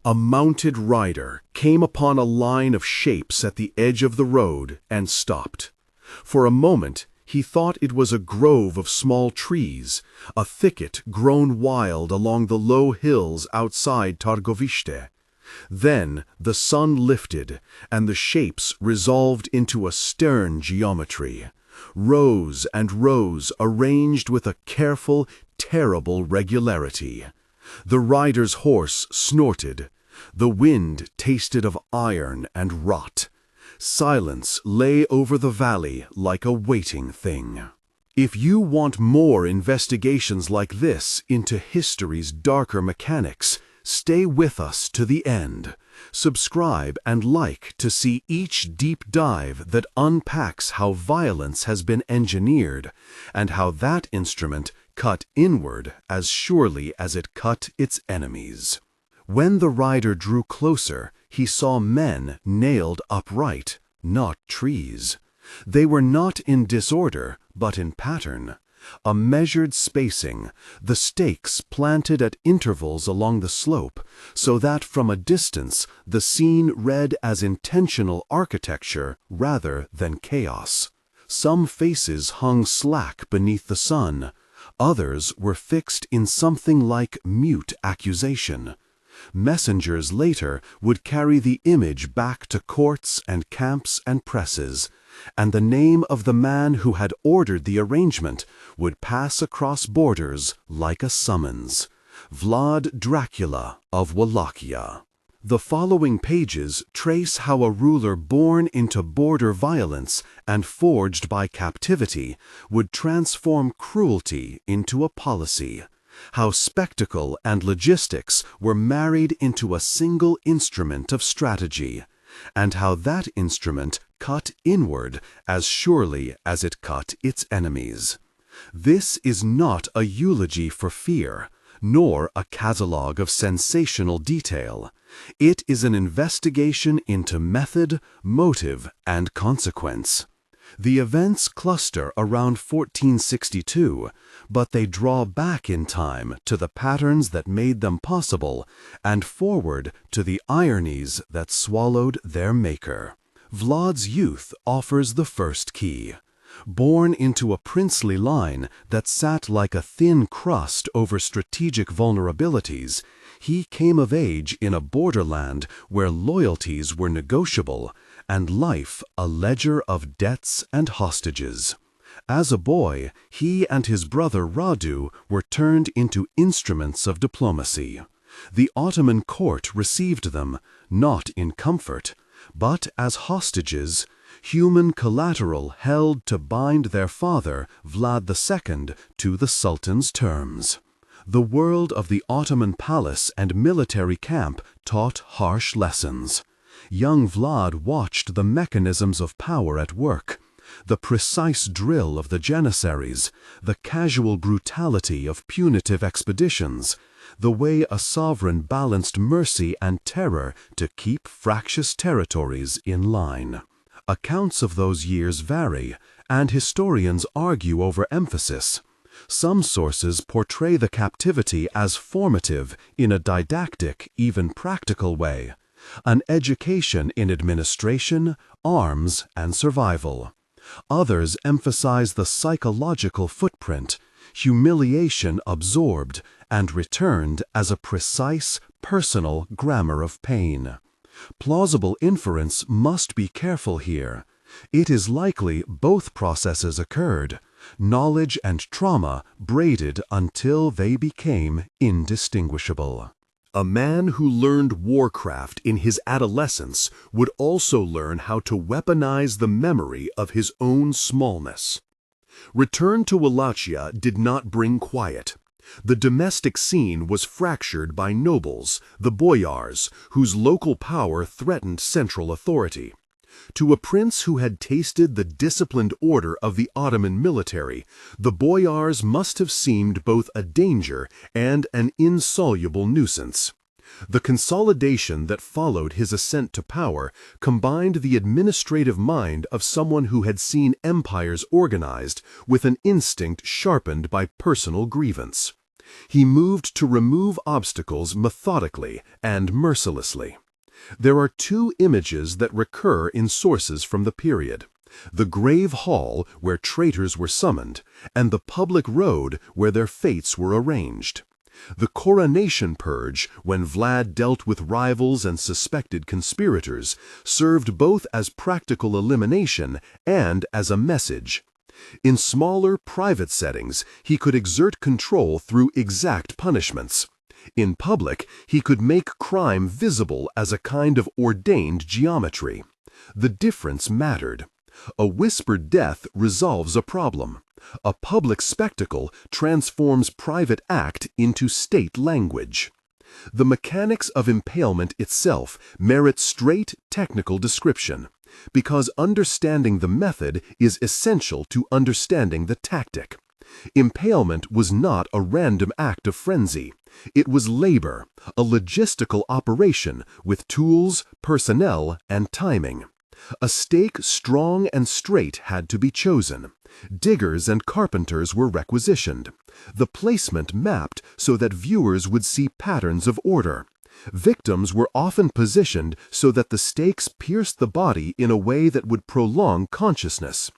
A mounted rider came upon a line of shapes at the edge of the road and stopped. For a moment, he thought it was a grove of small trees, a thicket grown wild along the low hills outside Targoviste. Then the sun lifted, and the shapes resolved into a stern geometry, rows and rows arranged with a careful, terrible regularity. The rider's horse snorted. The wind tasted of iron and rot. Silence lay over the valley like a waiting thing. If you want more investigations like this into history's darker mechanics, stay with us to the end. Subscribe and like to see each deep dive that unpacks how violence has been engineered and how that instrument cut inward as surely as it cut its enemies. When the rider drew closer, he saw men nailed upright, not trees. They were not in disorder, but in pattern. A measured spacing, the stakes planted at intervals along the slope, so that from a distance the scene read as intentional architecture rather than chaos. Some faces hung slack beneath the sun. Others were fixed in something like mute accusation. Messengers later would carry the image back to courts and camps and presses, and the name of the man who had ordered the arrangement would pass across borders like a summons. Vlad Dracula of Wallachia. The following pages trace how a ruler born into border violence and forged by captivity would transform cruelty into a policy. How spectacle and logistics were married into a single instrument of strategy, and how that instrument cut inward as surely as it cut its enemies. This is not a eulogy for fear, nor a catalogue of sensational detail. It is an investigation into method, motive, and consequence. The events cluster around 1462, but they draw back in time to the patterns that made them possible and forward to the ironies that swallowed their maker. Vlad's youth offers the first key. Born into a princely line that sat like a thin crust over strategic vulnerabilities, he came of age in a borderland where loyalties were negotiable and life a ledger of debts and hostages. As a boy, he and his brother Radu were turned into instruments of diplomacy. The Ottoman court received them, not in comfort, but as hostages, human collateral held to bind their father, Vlad II, to the Sultan's terms. The world of the Ottoman palace and military camp taught harsh lessons. Young Vlad watched the mechanisms of power at work, the precise drill of the Janissaries, the casual brutality of punitive expeditions, the way a sovereign balanced mercy and terror to keep fractious territories in line. Accounts of those years vary, and historians argue over emphasis. Some sources portray the captivity as formative in a didactic, even practical way, an education in administration, arms, and survival. Others emphasize the psychological footprint, humiliation absorbed and returned as a precise, personal grammar of pain. Plausible inference must be careful here. It is likely both processes occurred, knowledge and trauma braided until they became indistinguishable. A man who learned warcraft in his adolescence would also learn how to weaponize the memory of his own smallness. Return to Wallachia did not bring quiet. The domestic scene was fractured by nobles, the boyars, whose local power threatened central authority. To a prince who had tasted the disciplined order of the Ottoman military, the boyars must have seemed both a danger and an insoluble nuisance. The consolidation that followed his ascent to power combined the administrative mind of someone who had seen empires organized with an instinct sharpened by personal grievance. He moved to remove obstacles methodically and mercilessly. There are two images that recur in sources from the period: the grave hall, where traitors were summoned, and the public road, where their fates were arranged. The coronation purge, when Vlad dealt with rivals and suspected conspirators, served both as practical elimination and as a message. In smaller, private settings, he could exert control through exact punishments. In public, he could make crime visible as a kind of ordained geometry. The difference mattered. A whispered death resolves a problem. A public spectacle transforms private act into state language. The mechanics of impalement itself merit straight technical description, because understanding the method is essential to understanding the tactic. Impalement was not a random act of frenzy. It was labor, a logistical operation with tools, personnel, and timing. A stake strong and straight had to be chosen. Diggers and carpenters were requisitioned. The placement mapped so that viewers would see patterns of order. Victims were often positioned so that the stakes pierced the body in a way that would prolong consciousness.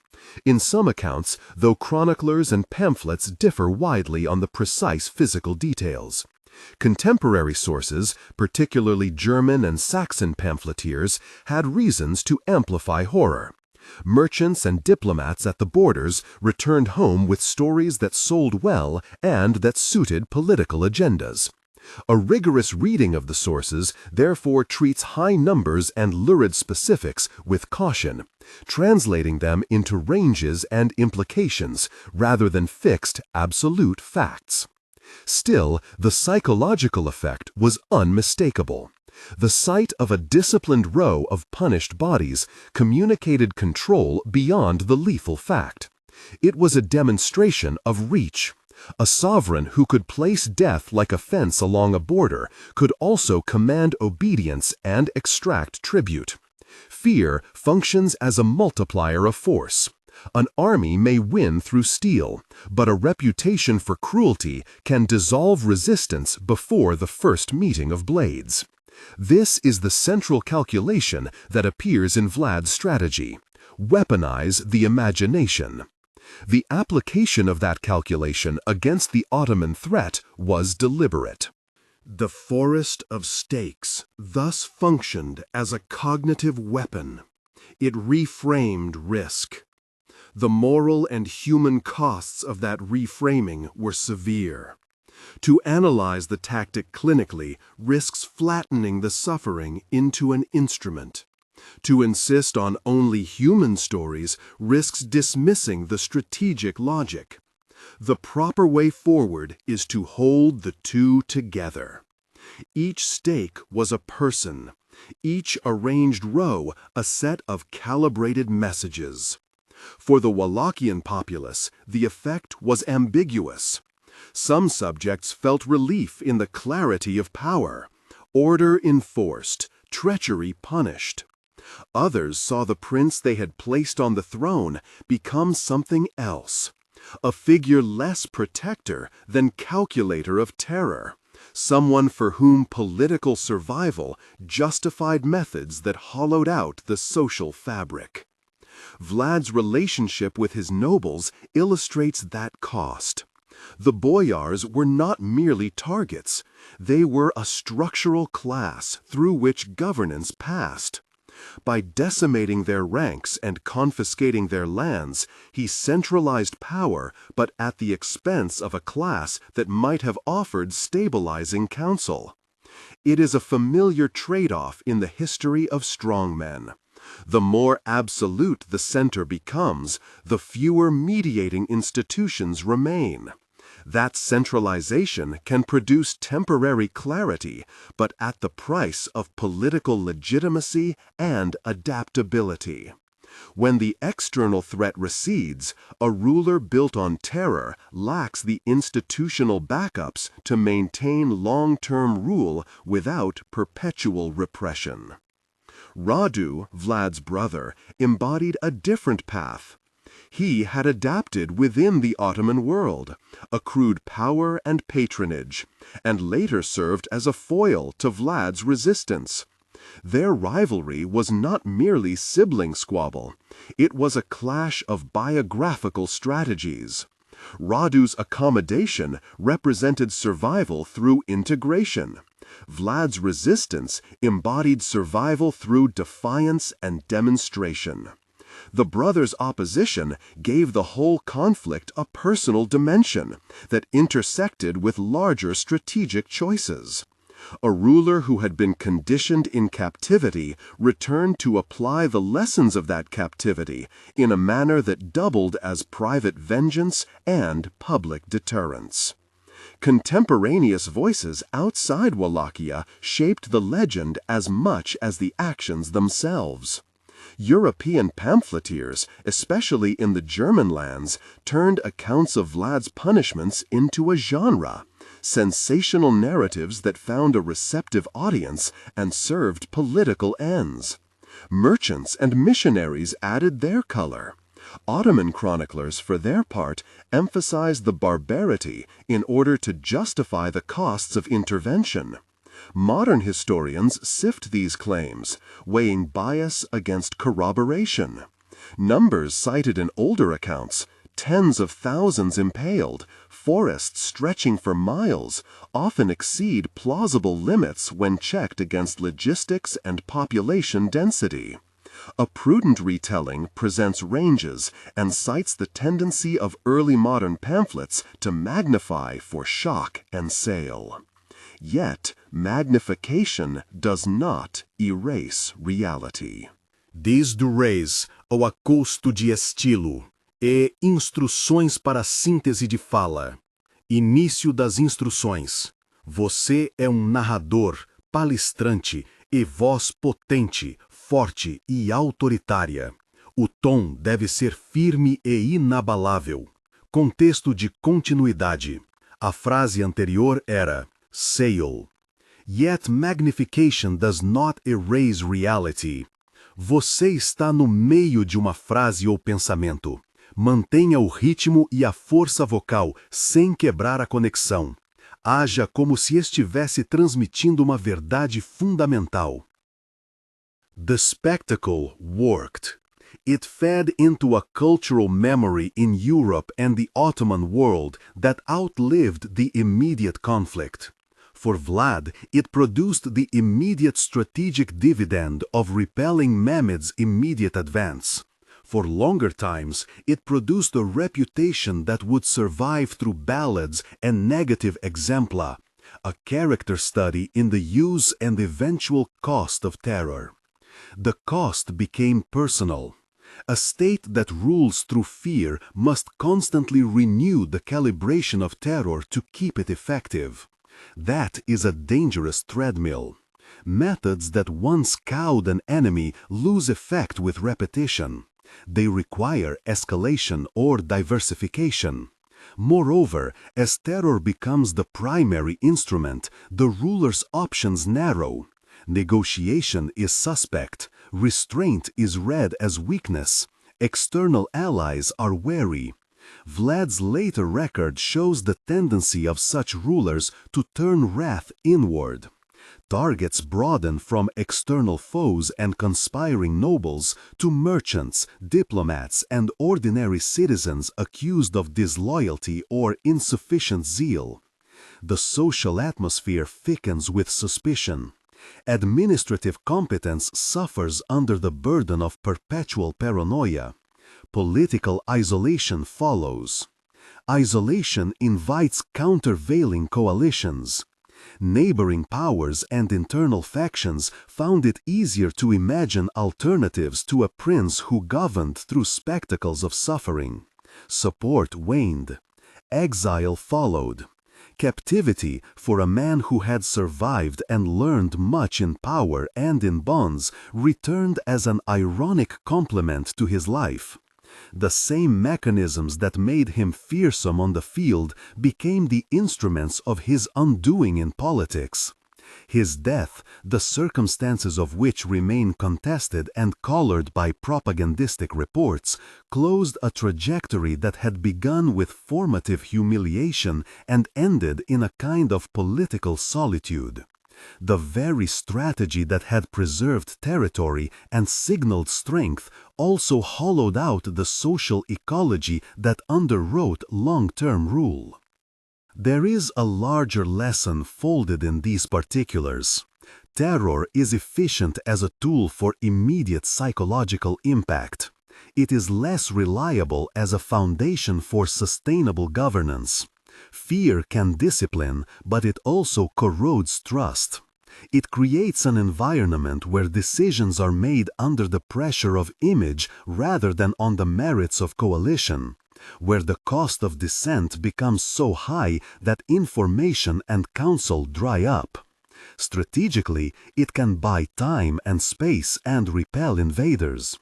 In some accounts, though chroniclers and pamphlets differ widely on the precise physical details. Contemporary sources, particularly German and Saxon pamphleteers, had reasons to amplify horror. Merchants and diplomats at the borders returned home with stories that sold well and that suited political agendas. A rigorous reading of the sources therefore treats high numbers and lurid specifics with caution, translating them into ranges and implications rather than fixed, absolute facts. Still, the psychological effect was unmistakable. The sight of a disciplined row of punished bodies communicated control beyond the lethal fact. It was a demonstration of reach. A sovereign who could place death like a fence along a border could also command obedience and extract tribute. Fear functions as a multiplier of force. An army may win through steel, but a reputation for cruelty can dissolve resistance before the first meeting of blades. This is the central calculation that appears in Vlad's strategy: weaponize the imagination. The application of that calculation against the Ottoman threat was deliberate. The forest of stakes thus functioned as a cognitive weapon. It reframed risk. The moral and human costs of that reframing were severe. To analyze the tactic clinically risks flattening the suffering into an instrument. To insist on only human stories risks dismissing the strategic logic. The proper way forward is to hold the two together. Each stake was a person, each arranged row a set of calibrated messages. For the Wallachian populace, the effect was ambiguous. Some subjects felt relief in the clarity of power, order enforced, treachery punished. Others saw the prince they had placed on the throne become something else, a figure less protector than calculator of terror, someone for whom political survival justified methods that hollowed out the social fabric. Vlad's relationship with his nobles illustrates that cost. The boyars were not merely targets, they were a structural class through which governance passed. By decimating their ranks and confiscating their lands, he centralized power, but at the expense of a class that might have offered stabilizing counsel. It is a familiar trade-off in the history of strongmen. The more absolute the center becomes, the fewer mediating institutions remain. That centralization can produce temporary clarity, but at the price of political legitimacy and adaptability. When the external threat recedes, a ruler built on terror lacks the institutional backups to maintain long-term rule without perpetual repression. Radu, Vlad's brother, embodied a different path. He had adapted within the Ottoman world, accrued power and patronage, and later served as a foil to Vlad's resistance. Their rivalry was not merely sibling squabble, it was a clash of biographical strategies. Radu's accommodation represented survival through integration. Vlad's resistance embodied survival through defiance and demonstration. The brothers' opposition gave the whole conflict a personal dimension that intersected with larger strategic choices. A ruler who had been conditioned in captivity returned to apply the lessons of that captivity in a manner that doubled as private vengeance and public deterrence. Contemporaneous voices outside Wallachia shaped the legend as much as the actions themselves. European pamphleteers, especially in the German lands, turned accounts of Vlad's punishments into a genre, sensational narratives that found a receptive audience and served political ends. Merchants and missionaries added their color. Ottoman chroniclers, for their part, emphasized the barbarity in order to justify the costs of intervention. Modern historians sift these claims, weighing bias against corroboration. Numbers cited in older accounts, tens of thousands impaled, forests stretching for miles, often exceed plausible limits when checked against logistics and population density. A prudent retelling presents ranges and cites the tendency of early modern pamphlets to magnify for shock and sale. Yet, magnification does not erase reality. Desde o Reis ao Acosto de Estilo e Instruções para a Síntese de Fala. Início das instruções. Você é narrador, palestrante e voz potente, forte e autoritária. O tom deve ser firme e inabalável. Contexto de continuidade. A frase anterior era Sale. Yet magnification does not erase reality. Você está no meio de uma frase ou pensamento. Mantenha o ritmo e a força vocal sem quebrar a conexão. Haja como se estivesse transmitindo uma verdade fundamental. The spectacle worked. It fed into a cultural memory in Europe and the Ottoman world that outlived the immediate conflict. For Vlad, it produced the immediate strategic dividend of repelling Mehmed's immediate advance. For longer times, it produced a reputation that would survive through ballads and negative exempla, a character study in the use and eventual cost of terror. The cost became personal. A state that rules through fear must constantly renew the calibration of terror to keep it effective. That is a dangerous treadmill. Methods that once cowed an enemy lose effect with repetition. They require escalation or diversification. Moreover, as terror becomes the primary instrument, the ruler's options narrow. Negotiation is suspect, restraint is read as weakness, external allies are wary. Vlad's later record shows the tendency of such rulers to turn wrath inward. Targets broaden from external foes and conspiring nobles to merchants, diplomats, and ordinary citizens accused of disloyalty or insufficient zeal. The social atmosphere thickens with suspicion. Administrative competence suffers under the burden of perpetual paranoia. Political isolation follows. Isolation invites countervailing coalitions. Neighboring powers and internal factions found it easier to imagine alternatives to a prince who governed through spectacles of suffering. Support waned. Exile followed. Captivity, for a man who had survived and learned much in power and in bonds, returned as an ironic complement to his life. The same mechanisms that made him fearsome on the field became the instruments of his undoing in politics. His death, the circumstances of which remain contested and colored by propagandistic reports, closed a trajectory that had begun with formative humiliation and ended in a kind of political solitude. The very strategy that had preserved territory and signaled strength also hollowed out the social ecology that underwrote long-term rule. There is a larger lesson folded in these particulars. Terror is efficient as a tool for immediate psychological impact. It is less reliable as a foundation for sustainable governance. Fear can discipline, but it also corrodes trust. It creates an environment where decisions are made under the pressure of image rather than on the merits of coalition, where the cost of dissent becomes so high that information and counsel dry up. Strategically, it can buy time and space and repel invaders.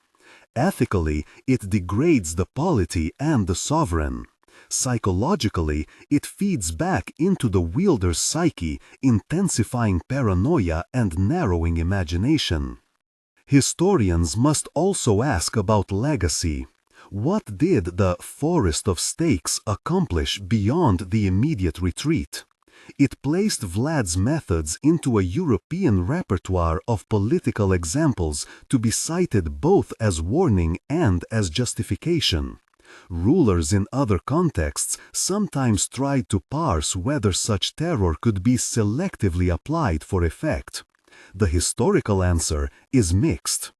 Ethically, it degrades the polity and the sovereign. Psychologically, it feeds back into the wielder's psyche, intensifying paranoia and narrowing imagination. Historians must also ask about legacy. What did the forest of stakes accomplish beyond the immediate retreat? It placed Vlad's methods into a European repertoire of political examples to be cited both as warning and as justification. Rulers in other contexts sometimes tried to parse whether such terror could be selectively applied for effect. The historical answer is mixed.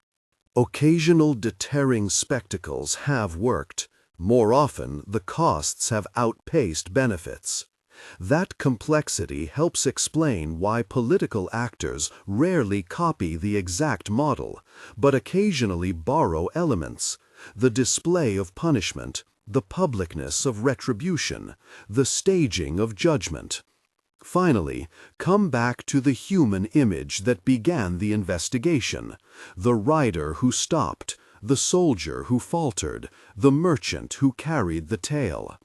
Occasional deterring spectacles have worked. More often, the costs have outpaced benefits. That complexity helps explain why political actors rarely copy the exact model, but occasionally borrow elements: the display of punishment, the publicness of retribution, the staging of judgment. Finally, come back to the human image that began the investigation: the rider who stopped, the soldier who faltered, the merchant who carried the tale.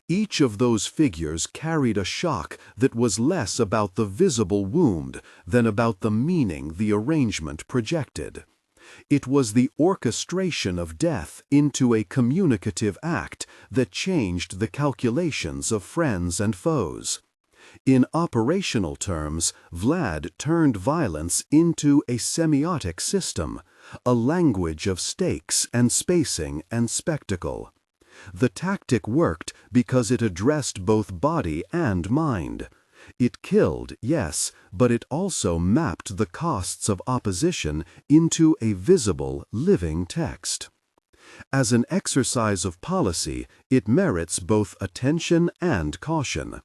Each of those figures carried a shock that was less about the visible wound than about the meaning the arrangement projected. It was the orchestration of death into a communicative act that changed the calculations of friends and foes. In operational terms, Vlad turned violence into a semiotic system, a language of stakes and spacing and spectacle. The tactic worked because it addressed both body and mind. It killed, yes, but it also mapped the costs of opposition into a visible, living text. As an exercise of policy, it merits both attention and caution.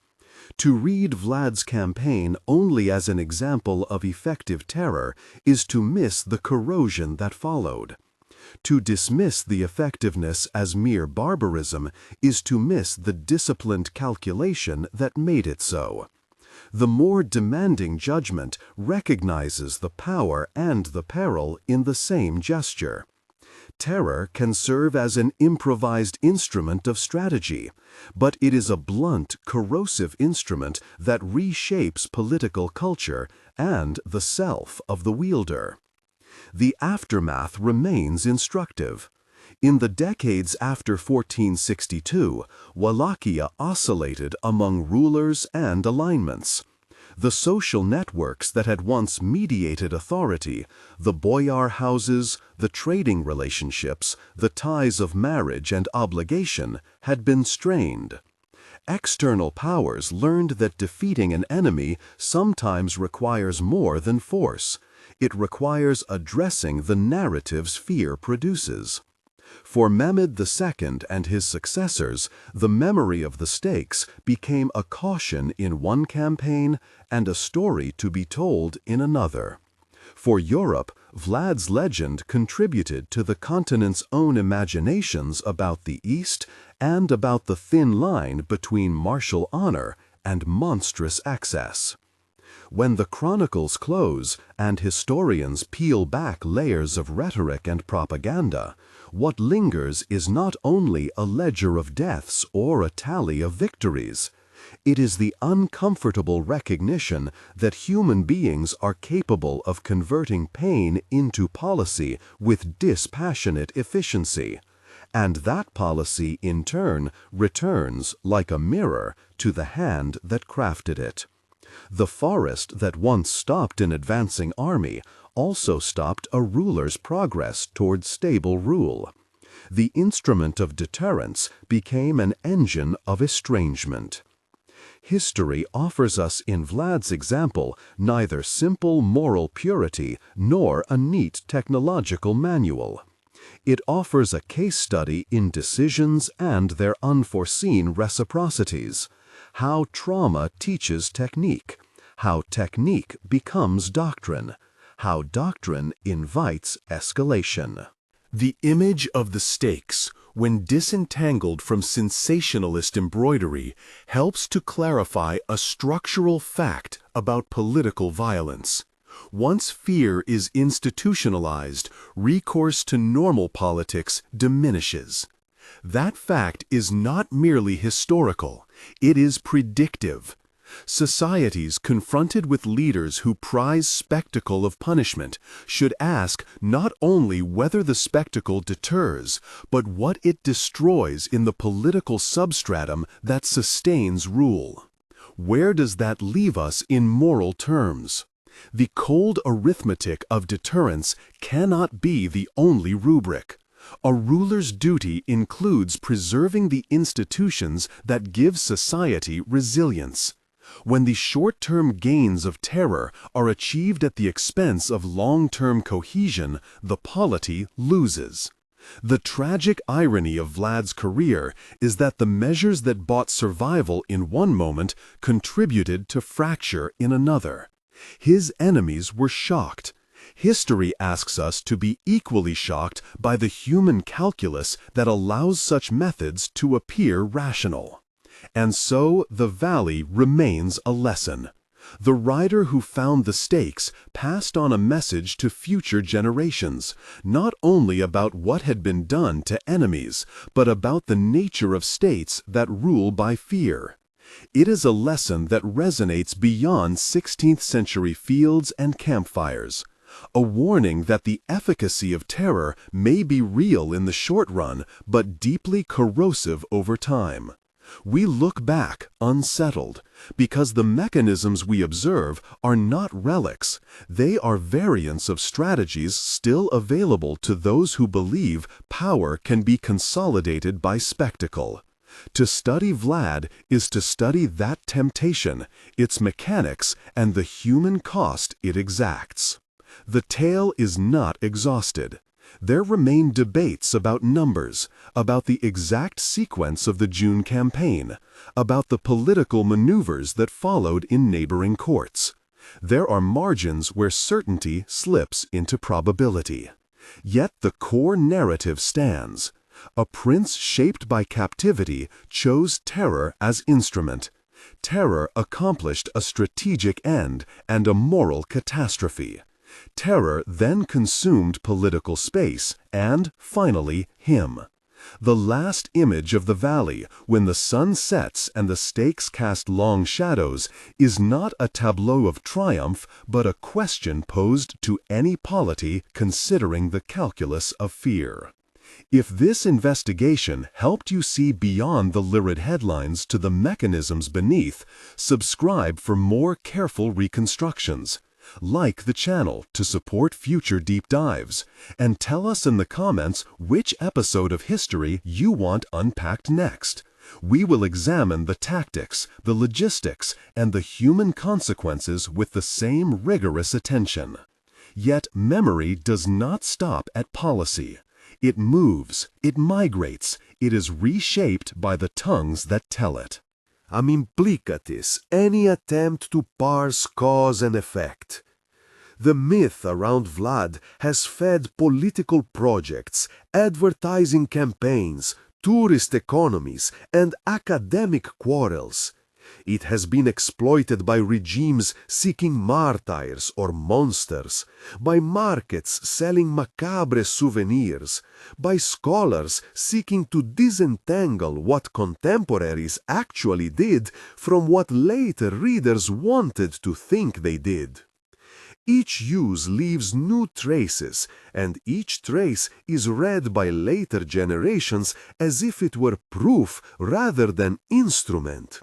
To read Vlad's campaign only as an example of effective terror is to miss the corrosion that followed. To dismiss the effectiveness as mere barbarism is to miss the disciplined calculation that made it so. The more demanding judgment recognizes the power and the peril in the same gesture. Terror can serve as an improvised instrument of strategy, but it is a blunt, corrosive instrument that reshapes political culture and the self of the wielder. The aftermath remains instructive. In the decades after 1462, Wallachia oscillated among rulers and alignments. The social networks that had once mediated authority, the boyar houses, the trading relationships, the ties of marriage and obligation, had been strained. External powers learned that defeating an enemy sometimes requires more than force. It requires addressing the narratives fear produces. For Mehmed II and his successors, the memory of the stakes became a caution in one campaign and a story to be told in another. For Europe, Vlad's legend contributed to the continent's own imaginations about the East and about the thin line between martial honor and monstrous excess. When the chronicles close and historians peel back layers of rhetoric and propaganda, what lingers is not only a ledger of deaths or a tally of victories. It is the uncomfortable recognition that human beings are capable of converting pain into policy with dispassionate efficiency, and that policy, in turn, returns, like a mirror, to the hand that crafted it. The forest that once stopped an advancing army also stopped a ruler's progress toward stable rule. The instrument of deterrence became an engine of estrangement. History offers us in Vlad's example neither simple moral purity nor a neat technological manual. It offers a case study in decisions and their unforeseen reciprocities, how trauma teaches technique, how technique becomes doctrine, how doctrine invites escalation. The image of the stakes, when disentangled from sensationalist embroidery, helps to clarify a structural fact about political violence. Once fear is institutionalized, recourse to normal politics diminishes. That fact is not merely historical, it is predictive. Societies confronted with leaders who prize spectacle of punishment should ask not only whether the spectacle deters, but what it destroys in the political substratum that sustains rule. Where does that leave us in moral terms? The cold arithmetic of deterrence cannot be the only rubric. A ruler's duty includes preserving the institutions that give society resilience. When the short-term gains of terror are achieved at the expense of long-term cohesion, the polity loses. The tragic irony of Vlad's career is that the measures that bought survival in one moment contributed to fracture in another. His enemies were shocked. History asks us to be equally shocked by the human calculus that allows such methods to appear rational. And so the valley remains a lesson. The rider who found the stakes passed on a message to future generations, not only about what had been done to enemies, but about the nature of states that rule by fear. It is a lesson that resonates beyond 16th century fields and campfires. A warning that the efficacy of terror may be real in the short run, but deeply corrosive over time. We look back unsettled, because the mechanisms we observe are not relics. They are variants of strategies still available to those who believe power can be consolidated by spectacle. To study Vlad is to study that temptation, its mechanics, and the human cost it exacts. The tale is not exhausted. There remain debates about numbers, about the exact sequence of the June campaign, about the political maneuvers that followed in neighboring courts. There are margins where certainty slips into probability. Yet the core narrative stands. A prince shaped by captivity chose terror as instrument. Terror accomplished a strategic end and a moral catastrophe. Terror then consumed political space and, finally, him. The last image of the valley, when the sun sets and the stakes cast long shadows, is not a tableau of triumph, but a question posed to any polity considering the calculus of fear. If this investigation helped you see beyond the lurid headlines to the mechanisms beneath, subscribe for more careful reconstructions. Like the channel to support future deep dives, and tell us in the comments which episode of history you want unpacked next. We will examine the tactics, the logistics, and the human consequences with the same rigorous attention. Yet memory does not stop at policy. It moves, it migrates, it is reshaped by the tongues that tell it. Am implicatis any attempt to parse cause and effect. The myth around Vlad has fed political projects, advertising campaigns, tourist economies, and academic quarrels. It has been exploited by regimes seeking martyrs or monsters, by markets selling macabre souvenirs, by scholars seeking to disentangle what contemporaries actually did from what later readers wanted to think they did. Each use leaves new traces, and each trace is read by later generations as if it were proof rather than instrument.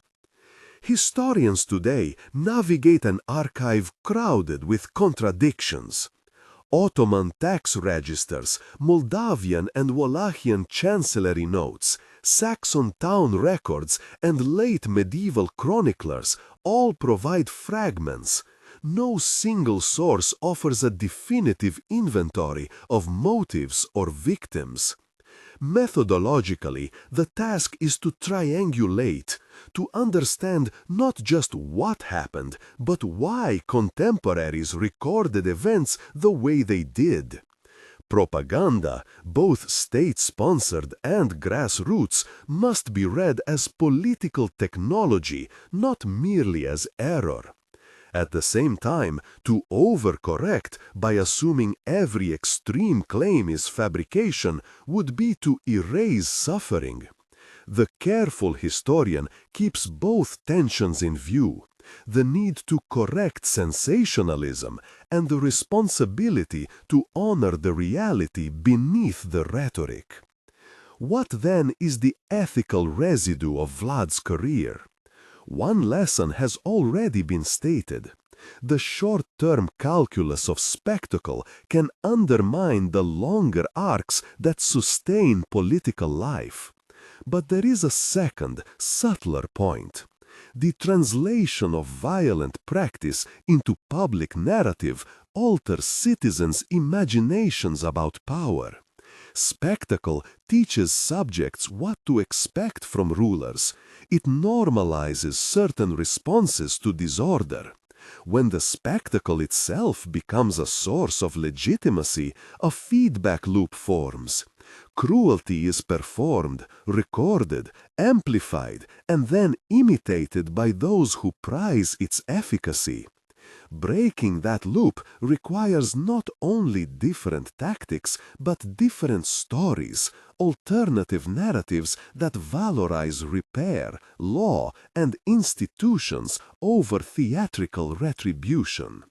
Historians today navigate an archive crowded with contradictions. Ottoman tax registers, Moldavian and Wallachian chancellery notes, Saxon town records, and late medieval chroniclers all provide fragments. No single source offers a definitive inventory of motives or victims. Methodologically, the task is to triangulate, to understand not just what happened, but why contemporaries recorded events the way they did. Propaganda, both state-sponsored and grassroots, must be read as political technology, not merely as error. At the same time, to overcorrect by assuming every extreme claim is fabrication would be to erase suffering. The careful historian keeps both tensions in view, the need to correct sensationalism and the responsibility to honor the reality beneath the rhetoric. What then is the ethical residue of Vlad's career? One lesson has already been stated. The short-term calculus of spectacle can undermine the longer arcs that sustain political life. But there is a second, subtler point. The translation of violent practice into public narrative alters citizens' imaginations about power. Spectacle teaches subjects what to expect from rulers. It normalizes certain responses to disorder. When the spectacle itself becomes a source of legitimacy, a feedback loop forms. Cruelty is performed, recorded, amplified, and then imitated by those who prize its efficacy. Breaking that loop requires not only different tactics, but different stories, alternative narratives that valorize repair, law, and institutions over theatrical retribution.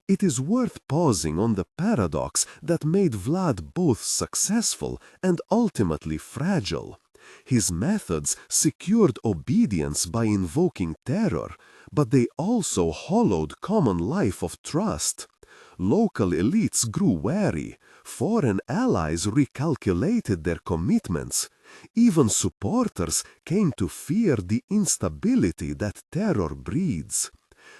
It is worth pausing on the paradox that made Vlad both successful and ultimately fragile. His methods secured obedience by invoking terror, but they also hollowed common life of trust. Local elites grew wary, foreign allies recalculated their commitments. Even supporters came to fear the instability that terror breeds.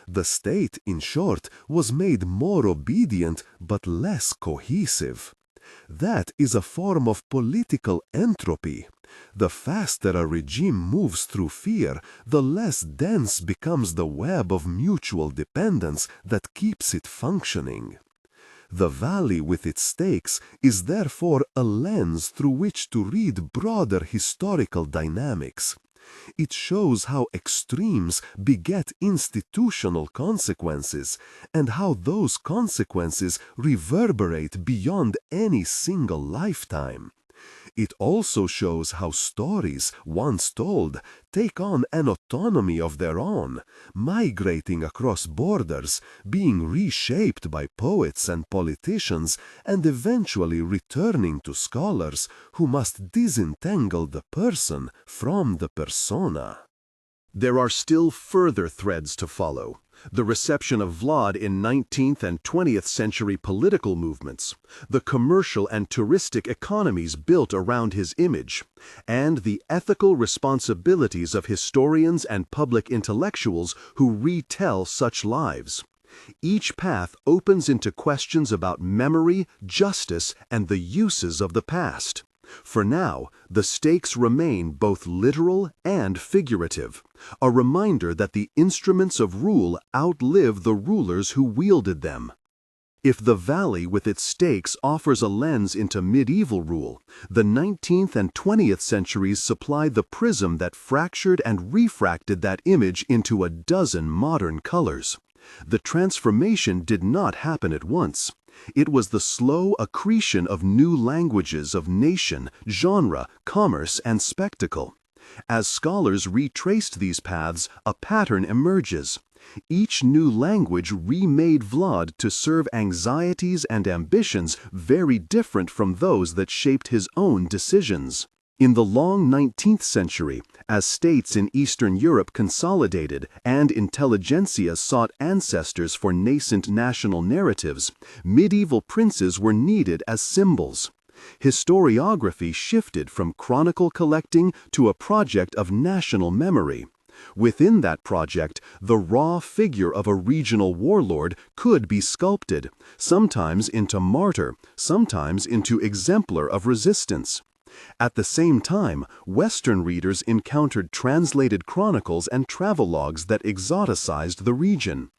The state, in short, was made more obedient but less cohesive. That is a form of political entropy. The faster a regime moves through fear, the less dense becomes the web of mutual dependence that keeps it functioning. The valley with its stakes is therefore a lens through which to read broader historical dynamics. It shows how extremes beget institutional consequences, and how those consequences reverberate beyond any single lifetime. It also shows how stories, once told, take on an autonomy of their own, migrating across borders, being reshaped by poets and politicians, and eventually returning to scholars who must disentangle the person from the persona. There are still further threads to follow. The reception of Vlad in 19th and 20th century political movements, the commercial and touristic economies built around his image, and the ethical responsibilities of historians and public intellectuals who retell such lives. Each path opens into questions about memory, justice, and the uses of the past. For now, the stakes remain both literal and figurative, a reminder that the instruments of rule outlive the rulers who wielded them. If the valley with its stakes offers a lens into medieval rule, the 19th and 20th centuries supplied the prism that fractured and refracted that image into a dozen modern colors. The transformation did not happen at once. It was the slow accretion of new languages of nation, genre, commerce, and spectacle. As scholars retraced these paths, a pattern emerges. Each new language remade Vlad to serve anxieties and ambitions very different from those that shaped his own decisions. In the long 19th century, as states in Eastern Europe consolidated and intelligentsia sought ancestors for nascent national narratives, medieval princes were needed as symbols. Historiography shifted from chronicle collecting to a project of national memory. Within that project, the raw figure of a regional warlord could be sculpted, sometimes into martyr, sometimes into exemplar of resistance. At the same time, Western readers encountered translated chronicles and travelogues that exoticized the region.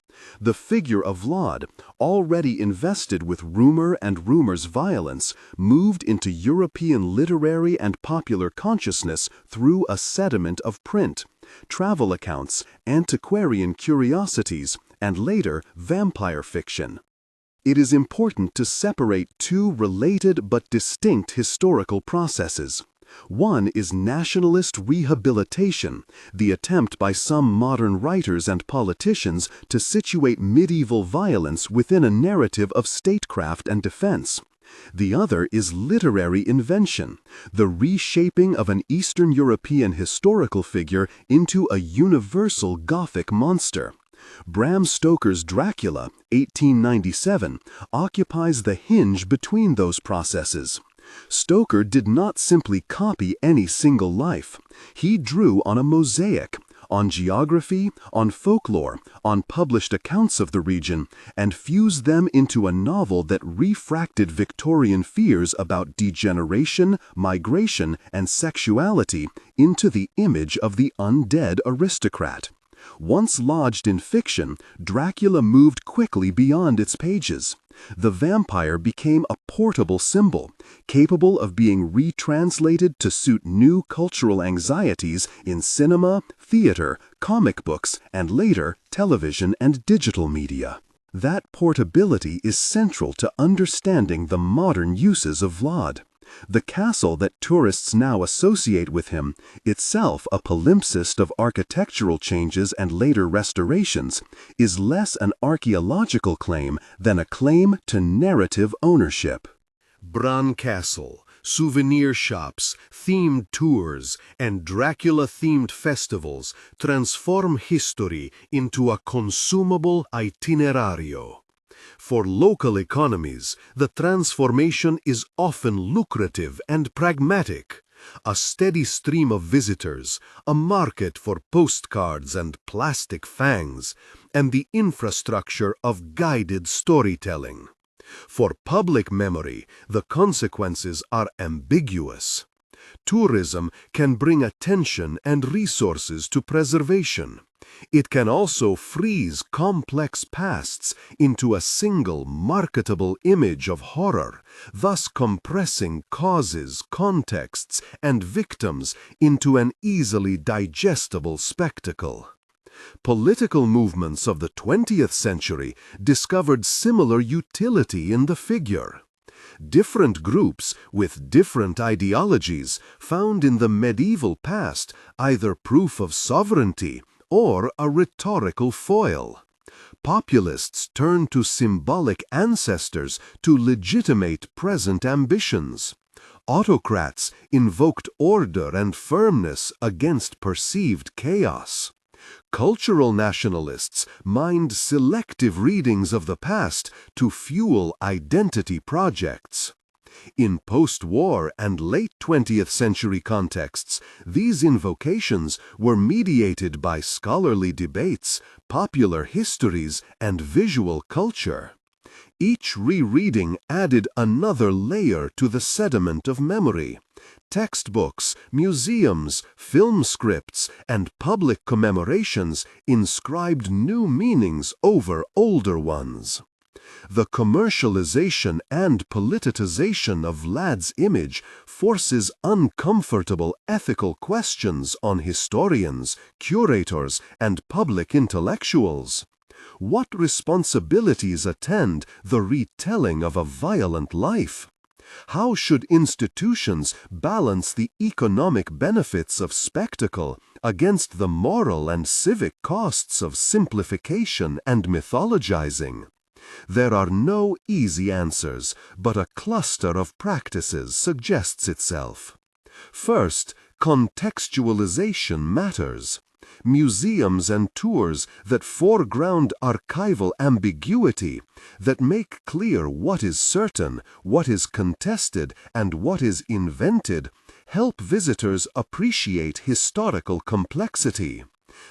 The figure of Vlad, already invested with rumor and rumor's violence, moved into European literary and popular consciousness through a sediment of print, travel accounts, antiquarian curiosities, and later vampire fiction. It is important to separate two related but distinct historical processes. One is nationalist rehabilitation, the attempt by some modern writers and politicians to situate medieval violence within a narrative of statecraft and defense. The other is literary invention, the reshaping of an Eastern European historical figure into a universal Gothic monster. Bram Stoker's Dracula, 1897, occupies the hinge between those processes. Stoker did not simply copy any single life. He drew on a mosaic, on geography, on folklore, on published accounts of the region, and fused them into a novel that refracted Victorian fears about degeneration, migration, and sexuality into the image of the undead aristocrat. Once lodged in fiction, Dracula moved quickly beyond its pages. The vampire became a portable symbol, capable of being retranslated to suit new cultural anxieties in cinema, theater, comic books, and later, television and digital media. That portability is central to understanding the modern uses of Vlad. The castle that tourists now associate with him, itself a palimpsest of architectural changes and later restorations, is less an archaeological claim than a claim to narrative ownership. Bran Castle, souvenir shops, themed tours, and Dracula-themed festivals transform history into a consumable itinerario. For local economies, the transformation is often lucrative and pragmatic. A steady stream of visitors, a market for postcards and plastic fangs, and the infrastructure of guided storytelling. For public memory, the consequences are ambiguous. Tourism can bring attention and resources to preservation. It can also freeze complex pasts into a single marketable image of horror, thus compressing causes, contexts, and victims into an easily digestible spectacle. Political movements of the 20th century discovered similar utility in the figure. Different groups with different ideologies found in the medieval past either proof of sovereignty or a rhetorical foil. Populists turned to symbolic ancestors to legitimate present ambitions. Autocrats invoked order and firmness against perceived chaos. Cultural nationalists mined selective readings of the past to fuel identity projects. In post-war and late 20th century contexts, these invocations were mediated by scholarly debates, popular histories, and visual culture. Each rereading added another layer to the sediment of memory. Textbooks, museums, film scripts, and public commemorations inscribed new meanings over older ones. The commercialization and politicization of Vlad's image forces uncomfortable ethical questions on historians, curators, and public intellectuals. What responsibilities attend the retelling of a violent life? How should institutions balance the economic benefits of spectacle against the moral and civic costs of simplification and mythologizing? There are no easy answers, but a cluster of practices suggests itself. First, contextualization matters. Museums and tours that foreground archival ambiguity, that make clear what is certain, what is contested, and what is invented, help visitors appreciate historical complexity.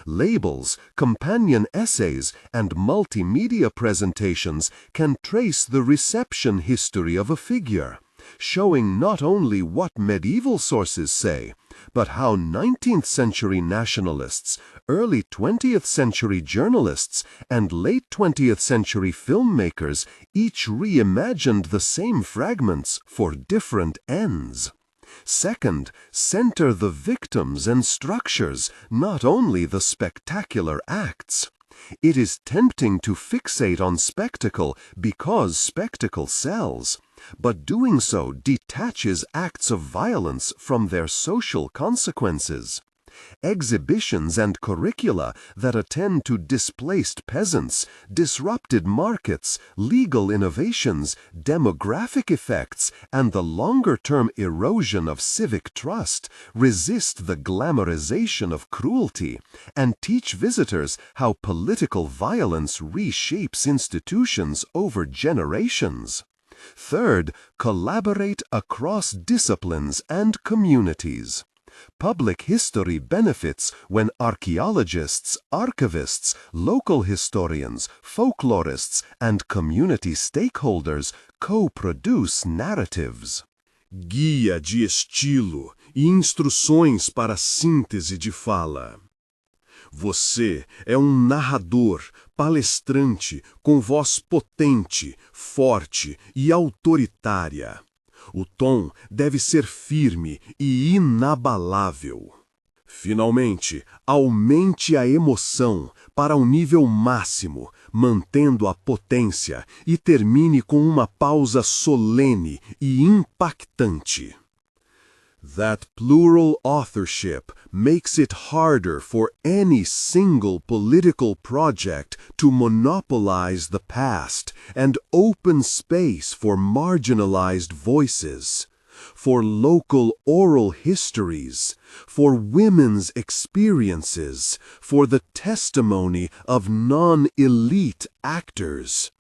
Labels, companion essays, and multimedia presentations can trace the reception history of a figure, showing not only what medieval sources say, but how 19th-century nationalists, early 20th-century journalists, and late 20th-century filmmakers each reimagined the same fragments for different ends. Second, center the victims and structures, not only the spectacular acts. It is tempting to fixate on spectacle because spectacle sells, but doing so detaches acts of violence from their social consequences. Exhibitions and curricula that attend to displaced peasants, disrupted markets, legal innovations, demographic effects, and the longer-term erosion of civic trust resist the glamorization of cruelty and teach visitors how political violence reshapes institutions over generations. Third, collaborate across disciplines and communities. Public history benefits when archaeologists, archivists, local historians, folklorists, and community stakeholders co-produce narratives. Guia de estilo e instruções para síntese de fala. Você é um narrador, palestrante, com voz potente, forte e autoritária. O tom deve ser firme e inabalável. Finalmente, aumente a emoção para um nível máximo, mantendo a potência, e termine com uma pausa solene e impactante. That plural authorship makes it harder for any single political project to monopolize the past and open space for marginalized voices, for local oral histories, for women's experiences, for the testimony of non-elite actors.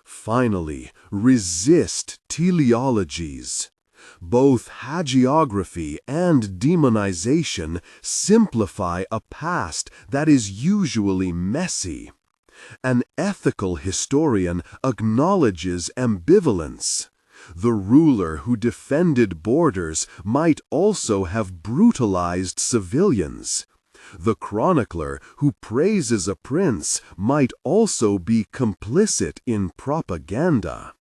Finally, resist teleologies. Both hagiography and demonization simplify a past that is usually messy. An ethical historian acknowledges ambivalence. The ruler who defended borders might also have brutalized civilians. The chronicler who praises a prince might also be complicit in propaganda.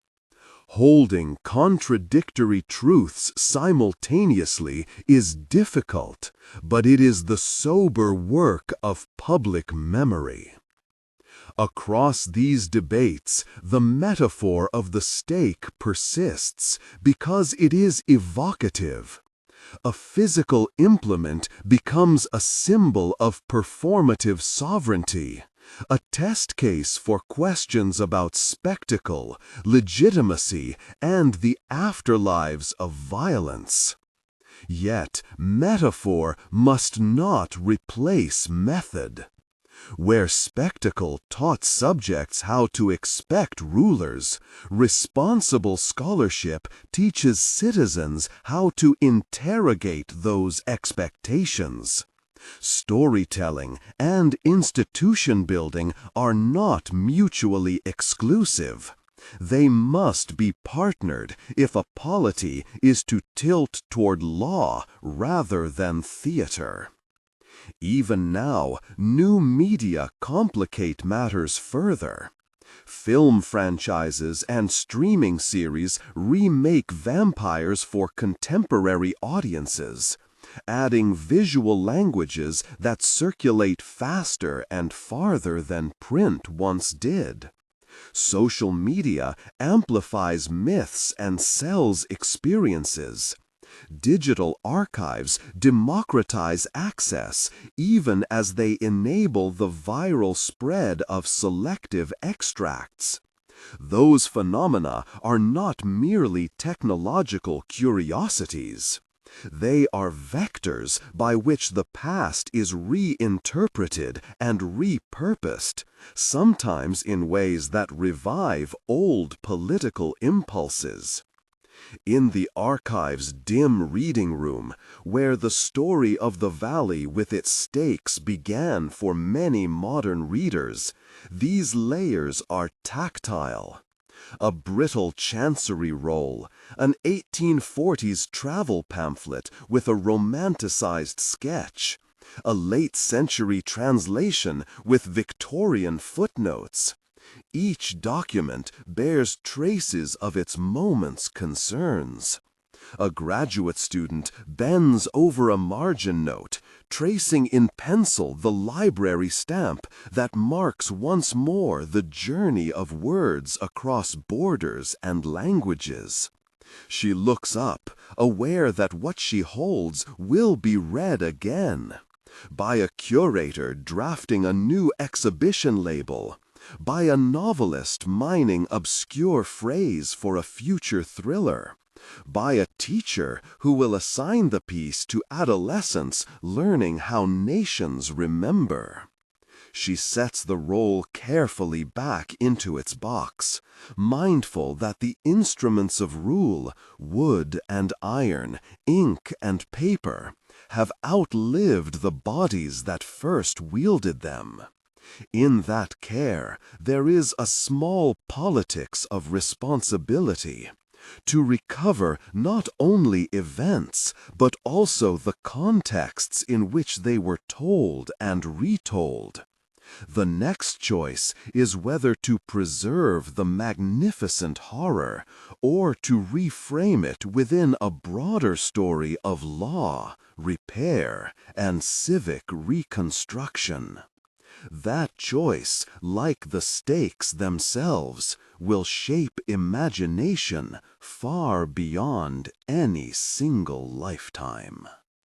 Holding contradictory truths simultaneously is difficult, but it is the sober work of public memory. Across these debates, the metaphor of the stake persists because it is evocative. A physical implement becomes a symbol of performative sovereignty, a test case for questions about spectacle, legitimacy, and the afterlives of violence. Yet, metaphor must not replace method. Where spectacle taught subjects how to expect rulers, responsible scholarship teaches citizens how to interrogate those expectations. Storytelling and institution building are not mutually exclusive. They must be partnered if a polity is to tilt toward law rather than theater. Even now, new media complicate matters further. Film franchises and streaming series remake vampires for contemporary audiences, adding visual languages that circulate faster and farther than print once did. Social media amplifies myths and sells experiences. Digital archives democratize access even as they enable the viral spread of selective extracts. Those phenomena are not merely technological curiosities. They are vectors by which the past is reinterpreted and repurposed, sometimes in ways that revive old political impulses. In the archive's dim reading room, where the story of the valley with its stakes began for many modern readers, these layers are tactile. A brittle chancery roll, an 1840s travel pamphlet with a romanticized sketch, a late-century translation with Victorian footnotes. Each document bears traces of its moment's concerns. A graduate student bends over a margin note, tracing in pencil the library stamp that marks once more the journey of words across borders and languages. She looks up, aware that what she holds will be read again. By a curator drafting a new exhibition label, by a novelist mining obscure phrase for a future thriller, by a teacher who will assign the piece to adolescents learning how nations remember. She sets the roll carefully back into its box, mindful that the instruments of rule, wood and iron, ink and paper, have outlived the bodies that first wielded them. In that care, there is a small politics of responsibility, to recover not only events, but also the contexts in which they were told and retold. The next choice is whether to preserve the magnificent horror or to reframe it within a broader story of law, repair, and civic reconstruction. That choice, like the stakes themselves, will shape imagination far beyond any single lifetime.